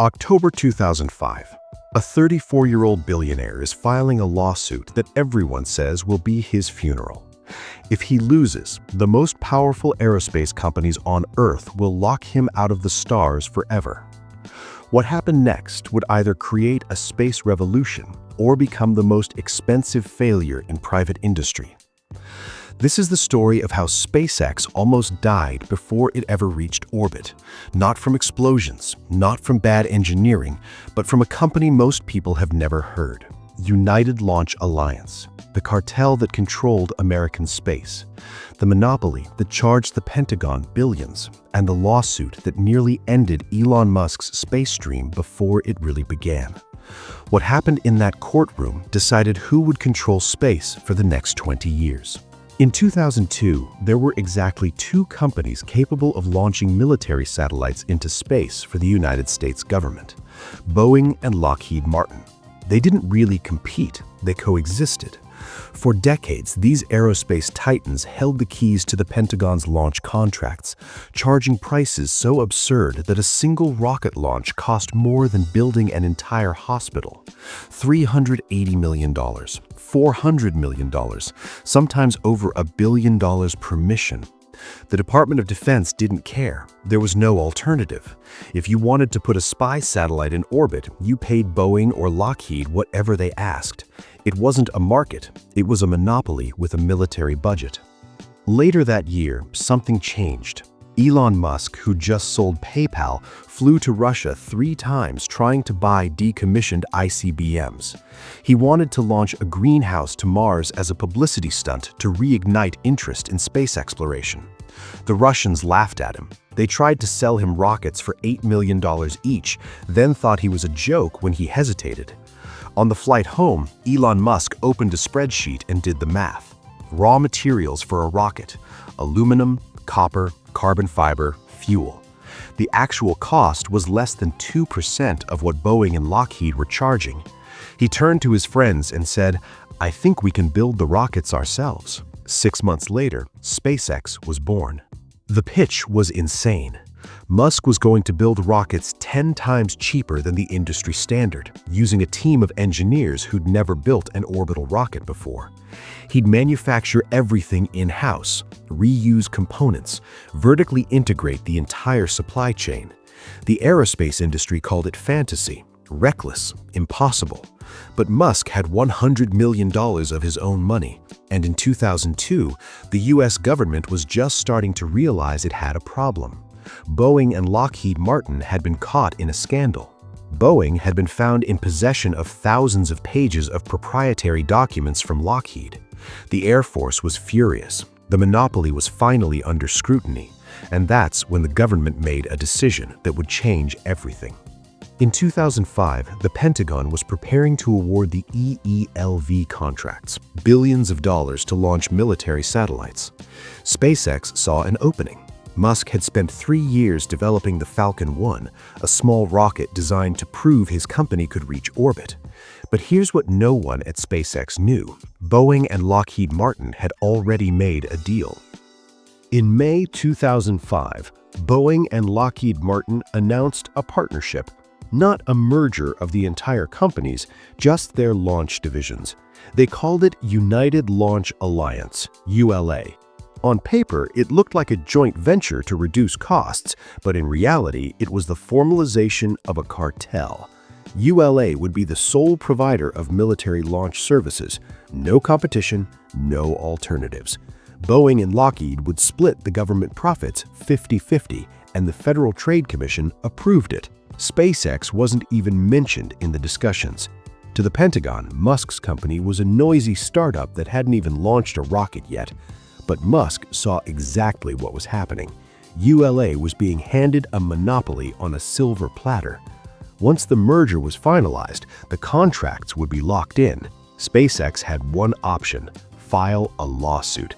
October 2005. A 34-year-old billionaire is filing a lawsuit that everyone says will be his funeral. If he loses, the most powerful aerospace companies on Earth will lock him out of the stars forever. What happened next would either create a space revolution or become the most expensive failure in private industry. This is the story of how SpaceX almost died before it ever reached orbit. Not from explosions, not from bad engineering, but from a company most people have never heard. United Launch Alliance, the cartel that controlled American space, the monopoly that charged the Pentagon billions, and the lawsuit that nearly ended Elon Musk's space dream before it really began. What happened in that courtroom decided who would control space for the next 20 years. In 2002, there were exactly two companies capable of launching military satellites into space for the United States government: Boeing and Lockheed Martin. They didn't really compete, they coexisted. For decades, these aerospace titans held the keys to the Pentagon's launch contracts, charging prices so absurd that a single rocket launch cost more than building an entire hospital. $380 million, $400 million, sometimes over $1 billion per mission. The Department of Defense didn't care. There was no alternative. If you wanted to put a spy satellite in orbit, you paid Boeing or Lockheed whatever they asked. It wasn't a market, it was a monopoly with a military budget. Later that year, something changed. Elon Musk, who just sold PayPal, flew to Russia 3 times trying to buy decommissioned ICBMs. He wanted to launch a greenhouse to Mars as a publicity stunt to reignite interest in space exploration. The Russians laughed at him. They tried to sell him rockets for $8 million each, then thought he was a joke when he hesitated. On the flight home, Elon Musk opened a spreadsheet and did the math. Raw materials for a rocket: aluminum, copper, carbon fiber, fuel. The actual cost was less than 2% of what Boeing and Lockheed were charging. He turned to his friends and said, "I think we can build the rockets ourselves." 6 months later, SpaceX was born. The pitch was insane. Musk was going to build rockets 10 times cheaper than the industry standard, using a team of engineers who'd never built an orbital rocket before. He'd manufacture everything in-house, reuse components, vertically integrate the entire supply chain. The aerospace industry called it fantasy, reckless, impossible. But Musk had $100 million of his own money, and in 2002, the US government was just starting to realize it had a problem. Boeing and Lockheed Martin had been caught in a scandal. Boeing had been found in possession of thousands of pages of proprietary documents from Lockheed. The Air Force was furious. The monopoly was finally under scrutiny, and that's when the government made a decision that would change everything. In 2005, the Pentagon was preparing to award the EELV contracts, billions of dollars to launch military satellites. SpaceX saw an opening. Musk had spent 3 years developing the Falcon 1, a small rocket designed to prove his company could reach orbit. But here's what no one at SpaceX knew: Boeing and Lockheed Martin had already made a deal. In May 2005, Boeing and Lockheed Martin announced a partnership, not a merger of the entire companies, just their launch divisions. They called it United Launch Alliance, ULA. On paper, it looked like a joint venture to reduce costs, but in reality, it was the formalization of a cartel. ULA would be the sole provider of military launch services. No competition, no alternatives. Boeing and Lockheed would split the government profits 50-50, and the Federal Trade Commission approved it. SpaceX wasn't even mentioned in the discussions. To the Pentagon, Musk's company was a noisy startup that hadn't even launched a rocket yet. But Musk saw exactly what was happening. ULA was being handed a monopoly on a silver platter. Once the merger was finalized, the contracts would be locked in. SpaceX had one option: file a lawsuit.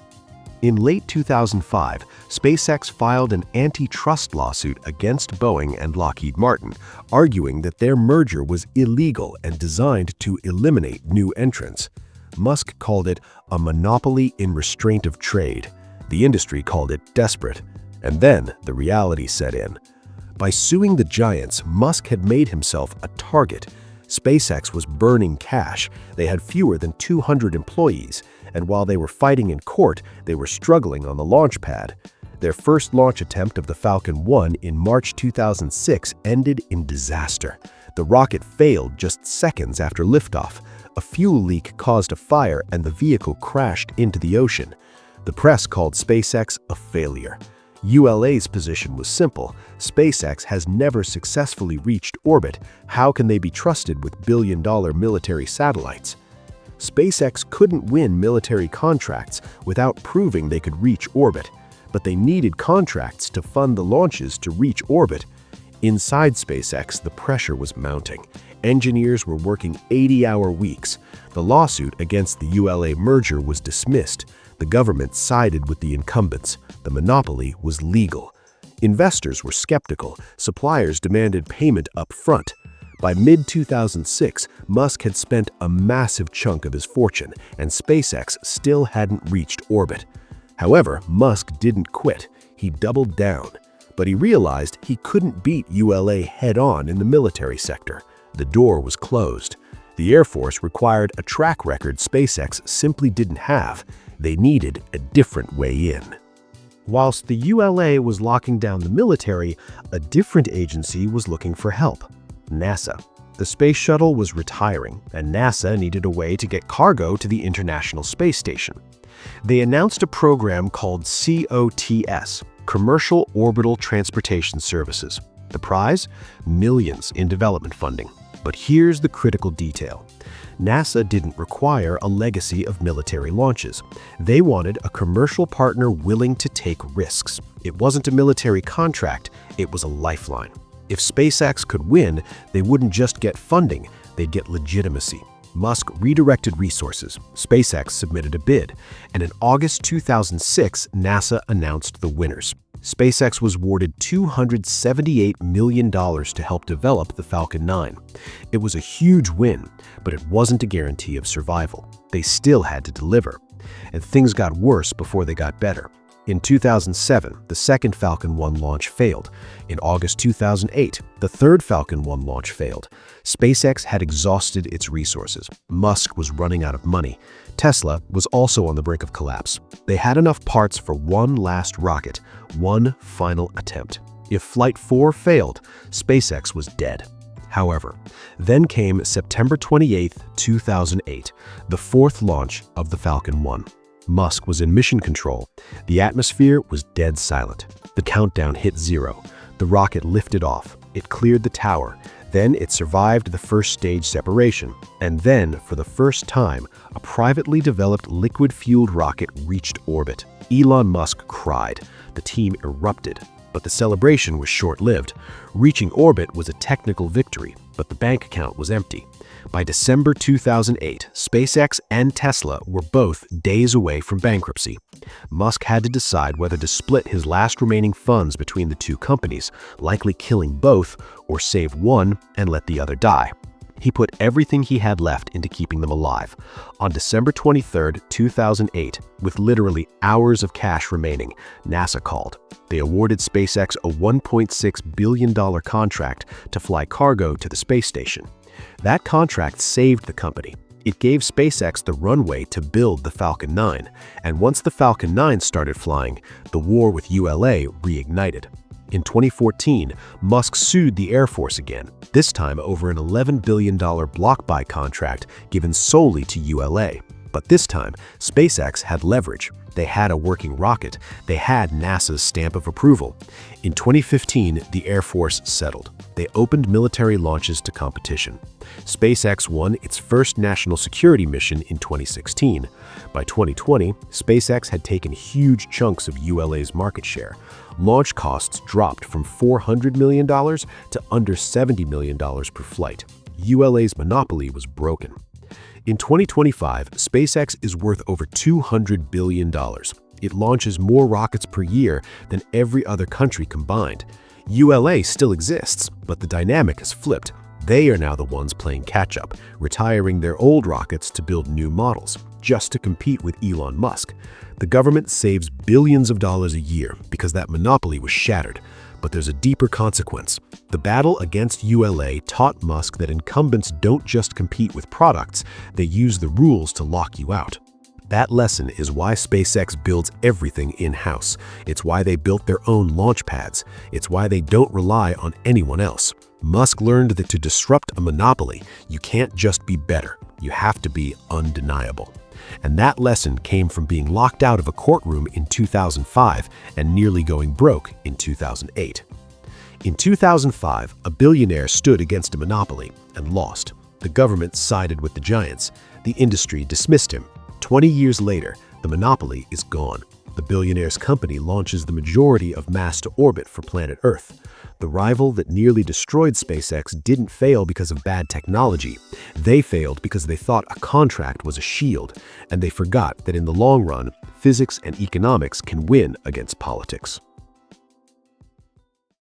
In late 2005, SpaceX filed an antitrust lawsuit against Boeing and Lockheed Martin, arguing that their merger was illegal and designed to eliminate new entrants. Musk called it a monopoly in restraint of trade. The industry called it desperate. And then the reality set in. By suing the giants, Musk had made himself a target. SpaceX was burning cash. They had fewer than 200 employees, and while they were fighting in court, they were struggling on the launch pad. Their first launch attempt of the Falcon 1 in March 2006 ended in disaster. The rocket failed just seconds after liftoff. A fuel leak caused a fire and the vehicle crashed into the ocean. The press called SpaceX a failure. ULA's position was simple. SpaceX has never successfully reached orbit. How can they be trusted with billion-dollar military satellites? SpaceX couldn't win military contracts without proving they could reach orbit, but they needed contracts to fund the launches to reach orbit. Inside SpaceX, the pressure was mounting. Engineers were working 80-hour weeks. The lawsuit against the ULA merger was dismissed. The government sided with the incumbents. The monopoly was legal. Investors were skeptical. Suppliers demanded payment up front. By mid-2006, Musk had spent a massive chunk of his fortune, and SpaceX still hadn't reached orbit. However, Musk didn't quit. He doubled down. But he realized he couldn't beat ULA head-on in the military sector. The door was closed. The Air Force required a track record SpaceX simply didn't have. They needed a different way in. Whilst the ULA was locking down the military, a different agency was looking for help: NASA. The space shuttle was retiring, and NASA needed a way to get cargo to the International Space Station. They announced a program called COTS, Commercial Orbital Transportation Services. The prize? Millions in development funding. But here's the critical detail. NASA didn't require a legacy of military launches. They wanted a commercial partner willing to take risks. It wasn't a military contract, it was a lifeline. If SpaceX could win, they wouldn't just get funding, they'd get legitimacy. Musk redirected resources. SpaceX submitted a bid, and in August 2006, NASA announced the winners. SpaceX was awarded $278 million to help develop the Falcon 9. It was a huge win, but it wasn't a guarantee of survival. They still had to deliver. And things got worse before they got better. In 2007, the second Falcon 1 launch failed. In August 2008, the third Falcon 1 launch failed. SpaceX had exhausted its resources. Musk was running out of money. Tesla was also on the brink of collapse. They had enough parts for one last rocket, one final attempt. If Flight 4 failed, SpaceX was dead. However, then came September 28, 2008, the fourth launch of the Falcon 1. Musk was in mission control. The atmosphere was dead silent. The countdown hit 0. The rocket lifted off. It cleared the tower. Then it survived the first stage separation. And then, for the first time, a privately developed liquid-fueled rocket reached orbit. Elon Musk cried. The team erupted. But the celebration was short-lived. Reaching orbit was a technical victory, but the bank account was empty. By December 2008, SpaceX and Tesla were both days away from bankruptcy. Musk had to decide whether to split his last remaining funds between the two companies, likely killing both, or save one and let the other die. He put everything he had left into keeping them alive. On December 23, 2008, with literally hours of cash remaining, NASA called. They awarded SpaceX a $1.6 billion contract to fly cargo to the space station. That contract saved the company. It gave SpaceX the runway to build the Falcon 9, and once the Falcon 9 started flying, the war with ULA reignited. In 2014, Musk sued the Air Force again, this time over an $11 billion block buy contract given solely to ULA. But this time, SpaceX had leverage. They had a working rocket. They had NASA's stamp of approval. In 2015, the Air Force settled. They opened military launches to competition. SpaceX won its first national security mission in 2016. By 2020, SpaceX had taken huge chunks of ULA's market share. Launch costs dropped from $400 million to under $70 million per flight. ULA's monopoly was broken. In 2025, SpaceX is worth over $200 billion. It launches more rockets per year than every other country combined. ULA still exists, but the dynamic has flipped. They are now the ones playing catch-up, retiring their old rockets to build new models, just to compete with Elon Musk. The government saves billions of dollars a year because that monopoly was shattered. But there's a deeper consequence. The battle against ULA taught Musk that incumbents don't just compete with products, they use the rules to lock you out. That lesson is why SpaceX builds everything in-house. It's why they built their own launch pads. It's why they don't rely on anyone else. Musk learned that to disrupt a monopoly, you can't just be better. You have to be undeniable. And that lesson came from being locked out of a courtroom in 2005 and nearly going broke in 2008. In 2005, a billionaire stood against a monopoly and lost. The government sided with the giants. The industry dismissed him. 20 years later, the monopoly is gone. The billionaire's company launches the majority of mass to orbit for planet Earth. The rival that nearly destroyed SpaceX didn't fail because of bad technology. They failed because they thought a contract was a shield, and they forgot that in the long run, physics and economics can win against politics.